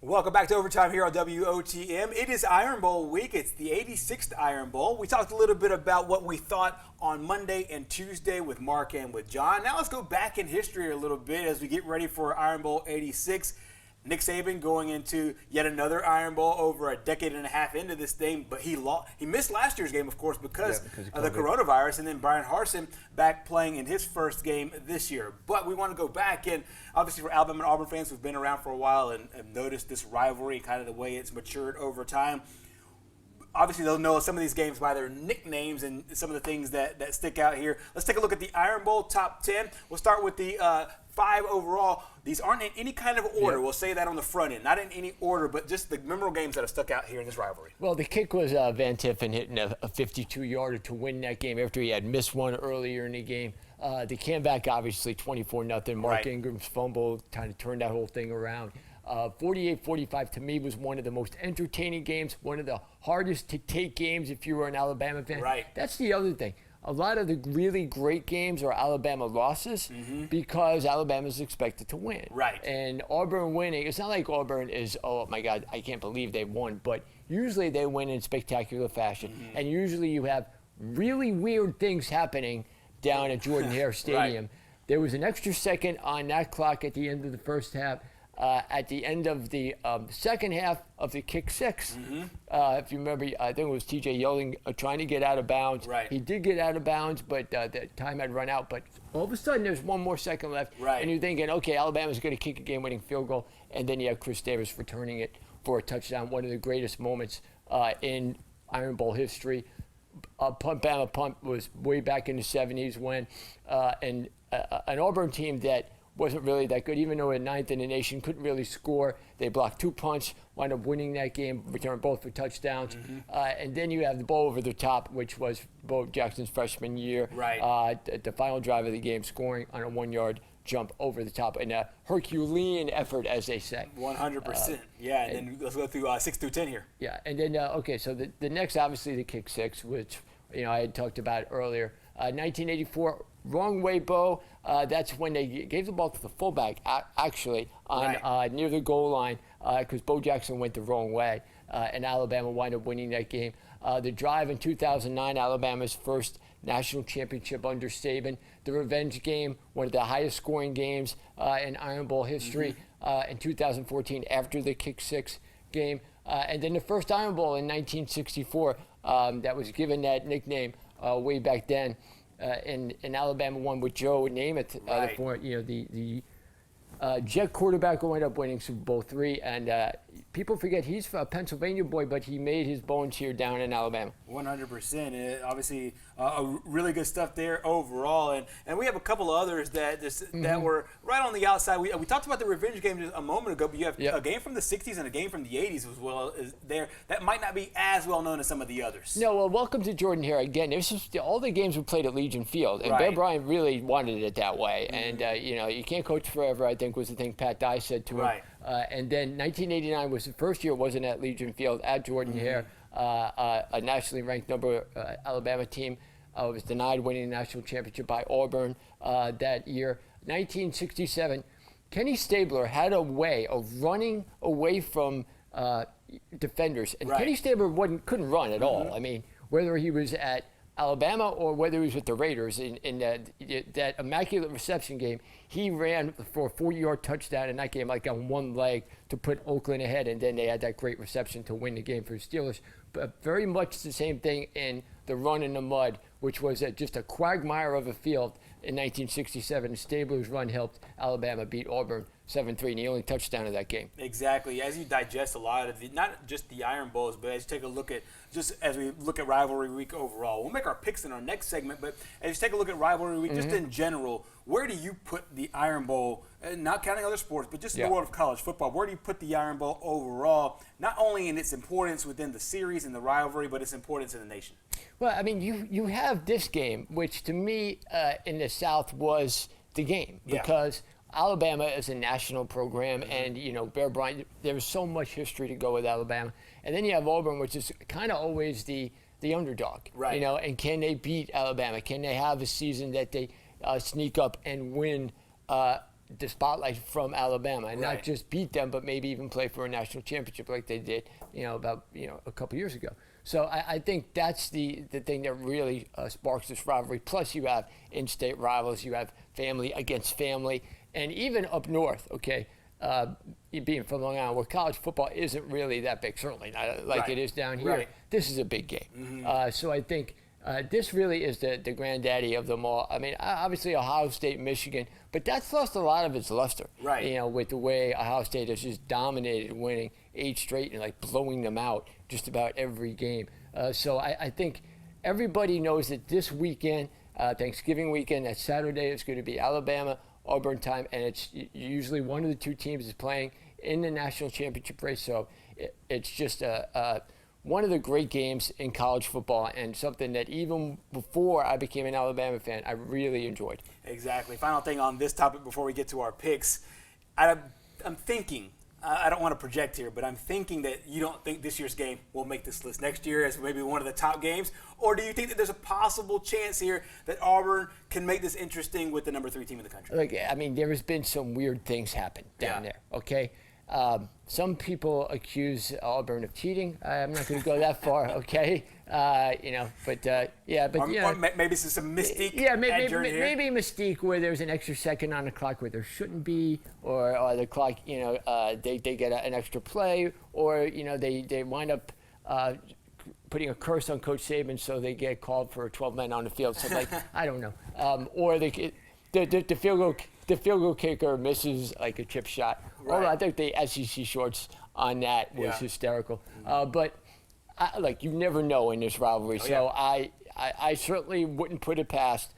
Welcome back to Overtime here on WOTM. It is Iron Bowl week. It's the 86th Iron Bowl. We talked a little bit about what we thought on Monday and Tuesday with Mark and with John. Now let's go back in history a little bit as we get ready for Iron Bowl 86. Nick Saban going into yet another Iron Bowl over a decade and a half into this thing, but he missed last year's game, of course, because of the coronavirus, and then Brian Harsin back playing in his first game this year. But we want to go back, and obviously for Alabama and Auburn fans who've been around for a while and noticed this rivalry, kind of the way it's matured over time, obviously they'll know some of these games by their nicknames and some of the things that stick out here. Let's take a look at the Iron Bowl top 10. We'll start with the 5 overall. These aren't in any kind of order. Yep. We'll say that on the front end. Not in any order, but just the memorable games that have stuck out here in this rivalry. Well, the kick was Van Tiffen hitting a 52-yarder to win that game after he had missed one earlier in the game. The comeback, obviously, 24-0. Mark Ingram's fumble kind of turned that whole thing around. 48-45 to me was one of the most entertaining games, one of the hardest to take games if you were an Alabama fan. Right. That's the other thing. A lot of the really great games are Alabama losses because Alabama is expected to win. Right. And Auburn winning, it's not like Auburn is, oh my God, I can't believe they won, but usually they win in spectacular fashion. And usually you have really weird things happening down at Jordan-Hare Stadium. Right. There was an extra second on that clock at the end of the first half. At the end of the second half of the kick six, if you remember, I think it was T.J. Yeldon trying to get out of bounds. Right. He did get out of bounds, but the time had run out. But all of a sudden, there's one more second left, and you're thinking, okay, Alabama's going to kick a game-winning field goal, and then you have Chris Davis returning it for a touchdown, one of the greatest moments in Iron Bowl history. Bama punt was way back in the 70s when an Auburn team that wasn't really that good, even though at ninth in the nation, couldn't really score. They blocked 2 punts, wound up winning that game, returned both for touchdowns. And then you have the ball over the top, which was Bo Jackson's freshman year. Right. The final drive of the game, scoring on a 1-yard jump over the top. And a Herculean effort, as they say. 100%. Yeah, and then let's go through 6 through 10 here. Yeah, and then, okay, so the next, obviously, the kick six, which, I had talked about earlier. 1984, wrong way, Bo. That's when they gave the ball to the fullback, actually, on near the goal line, because Bo Jackson went the wrong way, and Alabama wound up winning that game. The drive in 2009, Alabama's first national championship under Saban. The revenge game, one of the highest scoring games in Iron Bowl history in 2014 after the kick six game. And then the first Iron Bowl in 1964 that was given that nickname way back then. And Alabama won with Joe Namath, the Jet quarterback who ended up winning Super Bowl III. And people forget he's a Pennsylvania boy, but he made his bones here down in Alabama. 100%. Obviously, really good stuff there overall. And we have a couple of others that that were right on the outside. We talked about the revenge game just a moment ago, but you have a game from the 60s and a game from the 80s as well as there. That might not be as well known as some of the others. No, well, welcome to Jordan-Hare again. This is all the games were played at Legion Field, and Bear Bryant really wanted it that way. And, you can't coach forever, I think, was the thing Pat Dye said to him. And then 1989 was the first year it wasn't at Legion Field, at Jordan-Hare. A nationally ranked Alabama team was denied winning the national championship by Auburn that year. 1967, Kenny Stabler had a way of running away from defenders. And Kenny Stabler couldn't run at all. I mean, whether he was at Alabama or whether he was with the Raiders in that immaculate reception game, he ran for a 40-yard touchdown in that game, like on one leg, to put Oakland ahead, and then they had that great reception to win the game for the Steelers. But very much the same thing in the run in the mud, which was just a quagmire of a field in 1967. Stabler's run helped Alabama beat Auburn 7-3, and the only touchdown of that game. Exactly. As you digest a lot of not just the Iron Bowls, but as you take a look at, just as we look at Rivalry Week overall, we'll make our picks in our next segment, but as you take a look at Rivalry Week, just in general, where do you put the Iron Bowl, not counting other sports, but just in the world of college football, where do you put the Iron Bowl overall, not only in its importance within the series and the rivalry, but its importance in the nation? Well, I mean, you have this game, which to me in the South was the game, because Alabama is a national program, and, Bear Bryant, there's so much history to go with Alabama. And then you have Auburn, which is kind of always the underdog, and can they beat Alabama? Can they have a season that they sneak up and win the spotlight from Alabama and right. not just beat them, but maybe even play for a national championship like they did, about a couple years ago. So I think that's the thing that really sparks this rivalry. Plus, you have in-state rivals, you have family against family, and even up north, okay, being from Long Island, where college football isn't really that big, certainly not like it is down here. Right. This is a big game. So I think this really is the granddaddy of them all. I mean, obviously Ohio State, Michigan, but that's lost a lot of its luster. Right. With the way Ohio State has just dominated, winning 8 straight and like blowing them out just about every game. So I think everybody knows that this weekend, Thanksgiving weekend, that Saturday, is going to be Alabama, Auburn time, and it's usually one of the two teams is playing in the national championship race. So it's just one of the great games in college football, and something that even before I became an Alabama fan, I really enjoyed. Exactly. Final thing on this topic before we get to our picks. I'm thinking, I don't want to project here, but I'm thinking that you don't think this year's game will make this list next year as maybe one of the top games? Or do you think that there's a possible chance here that Auburn can make this interesting with the number 3 team in the country? Look, I mean, there has been some weird things happen down there, okay? Some people accuse Auburn of cheating. I'm not going to go that far, okay? But or maybe this is some mystique. Yeah, maybe mystique where there's an extra second on the clock where there shouldn't be, or the clock, they get an extra play, or they wind up putting a curse on Coach Saban, so they get called for 12 men on the field. So I don't know, or the field goal kicker misses like a chip shot. Right. Although I think the SEC shorts on that was hysterical. But you never know in this rivalry. I certainly wouldn't put it past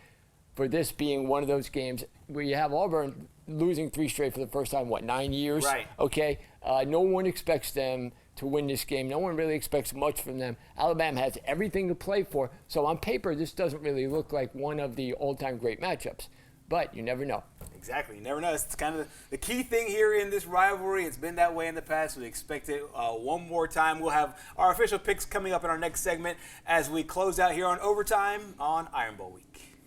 for this being one of those games where you have Auburn losing 3 straight for the first time, 9 years? Right. Okay. No one expects them to win this game. No one really expects much from them. Alabama has everything to play for. So on paper, this doesn't really look like one of the all-time great matchups. But you never know. Exactly. You never know. It's kind of the key thing here in this rivalry. It's been that way in the past. We expect it one more time. We'll have our official picks coming up in our next segment as we close out here on Overtime on Iron Bowl Week.